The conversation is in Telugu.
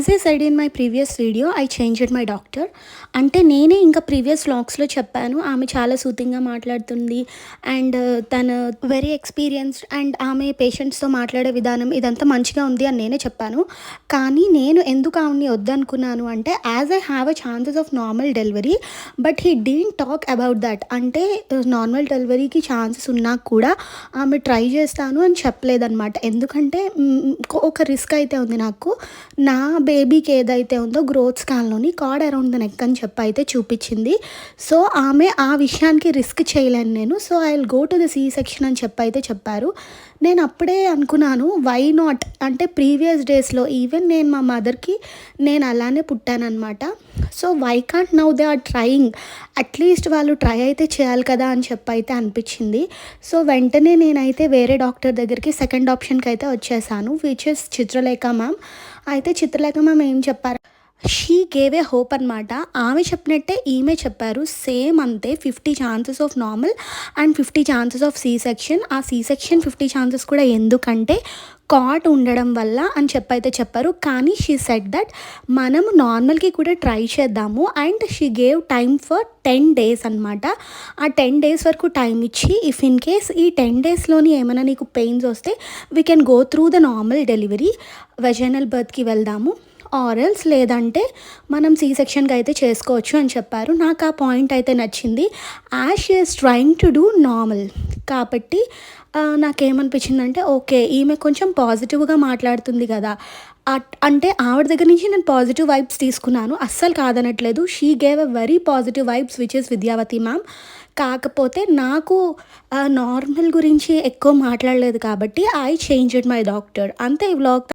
As I said in my previous video I changed my doctor. అంటే నేనే ఇంకా ప్రీవియస్ వ్లాగ్స్‌లో చెప్పాను. ఆమె చాలా సూతింగ్‌గా మాట్లాడుతుంది. అండ్ తను వెరీ ఎక్స్‌పీరియన్స్డ్ అండ్ ఆమె పేషెంట్స్‌తో మాట్లాడే విధానం ఇదంతా మంచిగా ఉంది అని నేనే చెప్పాను. కానీ నేను ఎందుకు ఆమెని వద్దనుకున్నాను అంటే as I have a chances of normal delivery but he didn't talk about that. అంటే నార్మల్ డెలివరీకి ఛాన్సెస్ ఉన్నా కూడా ఆమె ట్రై చేస్తాను అని చెప్పలేదనమాట. ఎందుకంటే ఒక రిస్క్ అయితే ఉంది నాకు. నా బేబీకి ఏదైతే ఉందో గ్రోత్ స్కాన్‌లోని కార్డ్ అరౌండ్ ద నెక్ అని చెప్పి అయితే చూపిచ్చింది. సో, ఆమె ఆ విషయానికి రిస్క్ చేయలేను నేను. So, I will go to the C section అని చెప్పి అయితే చెప్పారు. నేను అప్పుడే అనుకున్నాను వై నాట్ అంటే ప్రీవియస్ డేస్‌లో ఈవెన్ నేను మా మదర్‌కి నేను అలానే పుట్టాననమాట. So, why can't now they are trying at least వాళ్ళు ట్రై అయితే చేయాలి కదా అని చెప్పి అయితే అనిపిచ్చింది. సో, వెంటనే నేనైతే వేరే డాక్టర్ దగ్గరికి సెకండ్ ఆప్షన్‌కి అయితే వచ్చేసాను. Which is Chitralekha ma'am. అయితే చిత్రలేఖ మ్యామ్ ఏం చెప్పారు, షీ గేవ్ ఏ హోప్ అనమాట. ఆమె చెప్పినట్టే ఈమె చెప్పారు. సేమ్ అంతే 50 chances of normal and 50 chances of C section. ఆ సి సెక్షన్ 50 ఛాన్సెస్ కూడా ఎందుకంటే కాట్ ఉండడం వల్ల అని చెప్పైతే చెప్పారు. కానీ షీ సెడ్ దట్ మనం నార్మల్‌కి కూడా ట్రై చేద్దాము and she gave time for 10 days అనమాట. ఆ 10 డేస్ వరకు టైం ఇచ్చి ఇఫ్ ఇన్ కేస్ ఈ 10 డేస్‌లోని ఏమైనా నీకు పెయిన్స్ వస్తే we can go through the normal delivery vaginal బర్త్‌కి వెళ్దాము ఆర్ ఎల్స్ లేదంటే మనం సి సెక్షన్‌కి అయితే చేసుకోవచ్చు అని చెప్పారు. నాకు ఆ పాయింట్ అయితే నచ్చింది. As she is trying to do normal కాబట్టి నాకేమనిపించిందంటే ఓకే ఈమె కొంచెం పాజిటివ్‌గా మాట్లాడుతుంది కదా! అంటే ఆవిడ దగ్గర నుంచి నేను పాజిటివ్ వైబ్స్ తీసుకున్నాను. అస్సలు కాదనట్లేదు. She gave a very positive vibes which is Vidyavathi ma'am. కాకపోతే నాకు నార్మల్ గురించి ఎక్కువ మాట్లాడలేదు కాబట్టి ఐ చేంజ్డ్ మై డాక్టర్. అంతే ఈ వ్లాగ్.